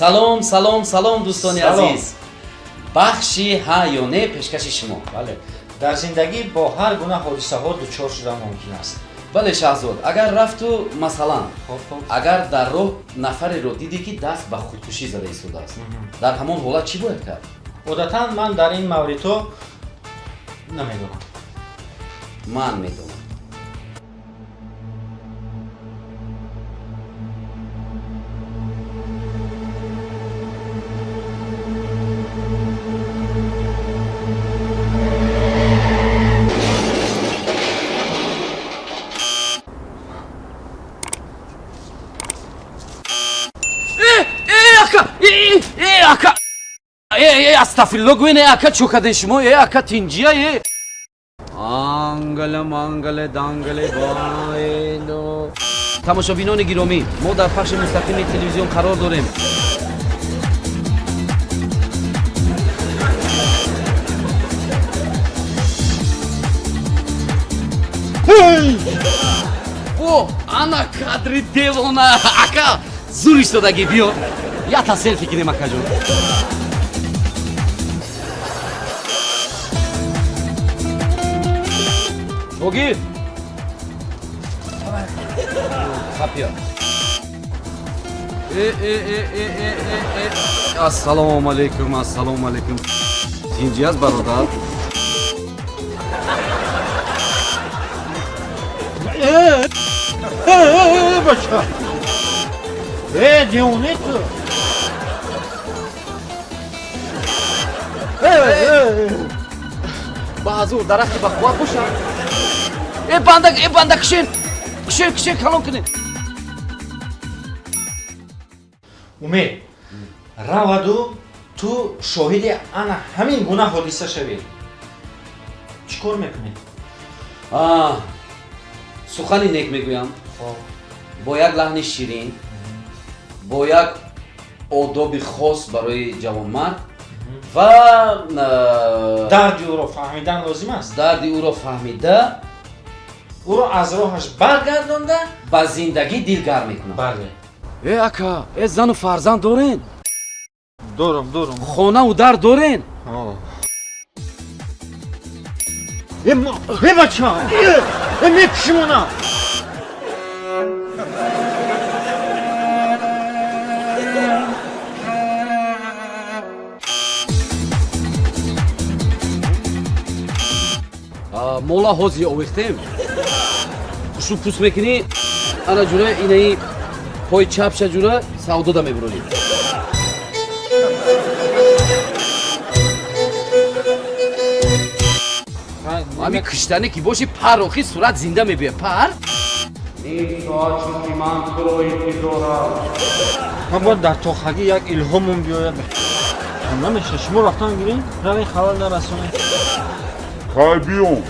салом салом салом дӯстони азиз. бахши ҳа ё не пешкаши шумо. бале, дар зиндагӣ бо ҳар гуна ҳодисаҳо дучор шудан мумкин аст. бале шаҳзод, агар рафту масалан агар дар роҳ нафареро дидӣ ки даст ба худкушӣ зада истодааст, дар ҳамон ҳолат чӣ бояд кард? одатан ман дар ин мавридҳо намедонам. ман медонам. ака астафирилло гӯне ака чӯ кардем шумо ака тинҷия ангала мангала дангала байно. тамошобинони гиромӣ, мо дар пахши мустақими телевизион қарор дорем. о ана кадри девона ака зур истодаги биё ята селфи гирем акаҷон. богир сапиё. ассалому алайкум, ассалому алайкум. тинҷи аст бародар? бача девоне ту баъзур дарахти бахуват боша. банда кишен калон кунед. умед раваду ту шоҳиди ана ҳамин гуна ҳодиса шавӣ. чӣ кор мекунӣ? сухани нек мегӯям бо як лаҳни ширин, бо як одоби хос барои ҷавонмард ва дарди ӯро фаҳмидан лозим аст. дарди ӯро фаҳмида ӯро аз роҳаш баргардонда ба зиндагӣ дилгар мекунам. бале. ака зану фарзанд дорен? дорам. хонаву дар дорен? бача мекушимона. мола ҳозир овехтем. шу пӯст мекунӣ ана ҷура инаи пои чапша ҷура савдода мебуронӣ. ҳами киштане ки боши парохи сурат зинда мебиёд. пар ман бояд дар тохагӣ як илҳомон биёяд. намеша шумо рафтан гирем равен хабар нарасонед. хай биём.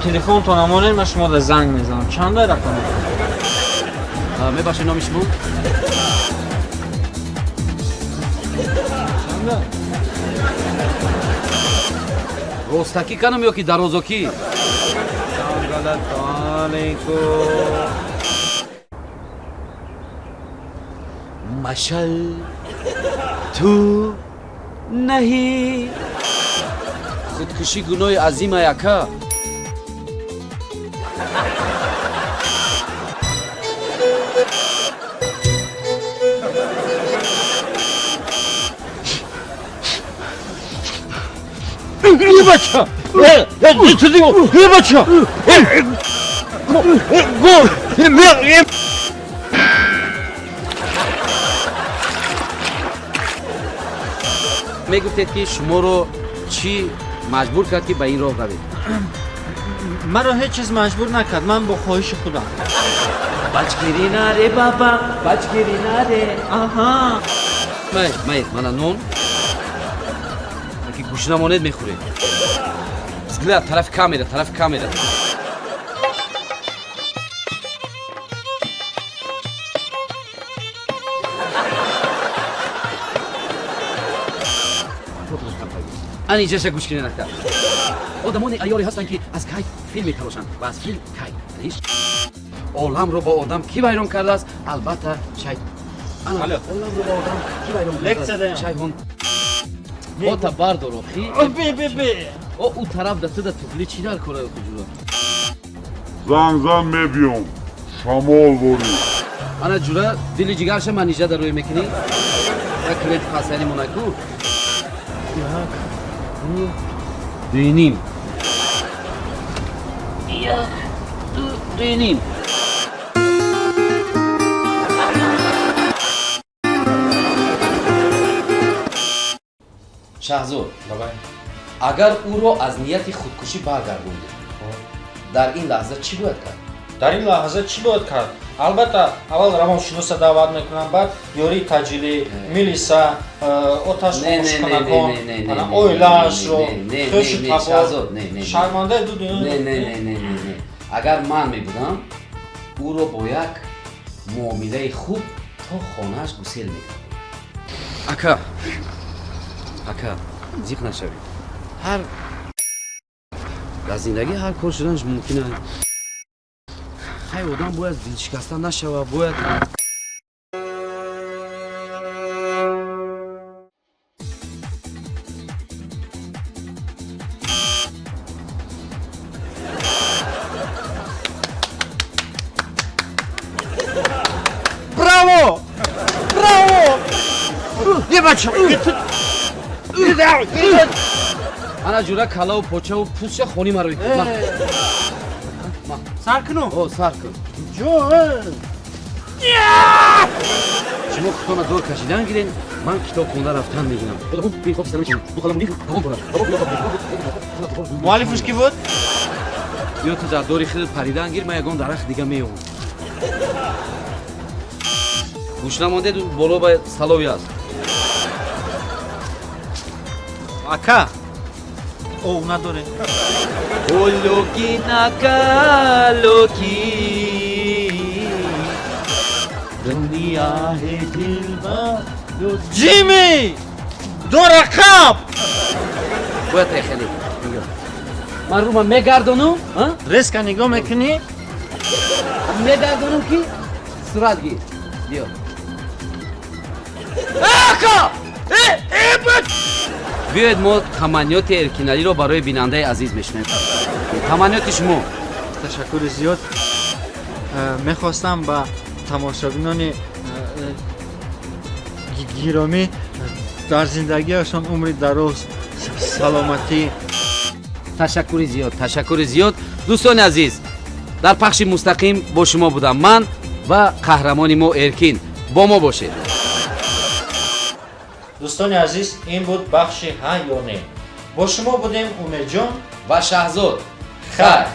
телефонтон амонед, ман шуморо занг мезанам. чанда рақам? мебахшед номи шумо? чанда? ростакӣ канам ё ки дарозокӣ? машал ту наҳӣ. худкушӣ гуноҳи азима яка. бача бача мегуфтед ки шуморо чӣ маҷбур кард ки ба ин роҳ равед? маро ҳеҷ чиз маҷбур накард. ман бо хоҳиши худам. бачгирӣ наре баба, бачгирӣ наре. мана нон ки гӯш намонед мехӯред. бисмилла, тарафи камера. ани ҷаша гӯш кунед акта. одамони айёре ҳастанд ки аз кайф филм металошанд ва аз филм кайф. оламро бо одам кӣ вайрон кардааст? албатта шайтон. Alo. Лекция даем. Шайхон. Ота бардор охи. Бе. О у тараф да туда туфли чирар кора хуҷура. Зан мебиём. Шамол ворӣ. Ана ҷура дили ҷигарша манижа да рӯй мекунӣ. Як клет хасани монаку. Як. Ду. Дуиним. Як. Ду. Дуиним. шаҳзод, агар ӯро аз нияти худкушӣ баргардонӣ, дар ин лаҳза чӣ бояд кард? Дар ин лаҳза чӣ бояд кард? Албатта, аввал равоншиноса даъват мекунам, баъд ёрии таҷилӣ, милиса, оташхомӯшкунакон, оилаашро, хӯши табор, шармандаи ду дунё. Не. Агар ман мебудам, ӯро бо як муомилаи хуб то хонааш гусел мекардам. Ака, зиқ нашавӣ. Дар зиндагӣ ҳар кор шуданаш мумкин аст. Хай одам бояд дилшикаста нашава, бояд Браво! Е бача! ана ҷура калаву почаву пӯстша хони маро икун. Сар кунам? О, сар кун. Шумо кутона дор кашидан гирен, ман китоб хонда рафтан мегирам. Муаллифуш ки буд? Ё ту дар дори хилд паридан гир, ман ягон дарахт дига меёвам. гӯшнамонде боло ба салови аст. Ака. О, надоре. Олоки накалоки. Дуния ҳе дилба. Ҷими! Дорақаб! Бояд рехелӣ. Ман рӯма мегардонам, Резка нигоҳ мекунӣ? мегардонам ки сурат гир. Биё. Ака! биёед мо таманниёти эркиналиро барои бинандаи азиз мешунем. Таманниёти шумо. Ташаккури зиёд. Мехостам ба тамошобинони гиромӣ дар зиндагиашон умри дароз, саломатӣ. Ташаккури зиёд. Дӯстони азиз, дар пахши мустақим бо шумо будам ман ва қаҳрамони мо Эркин. Бо мо бошед. Дӯстони азиз, ин буд бахши ҳа ё не. Бо шумо будем Умедҷон ва Шаҳзод. Хайр.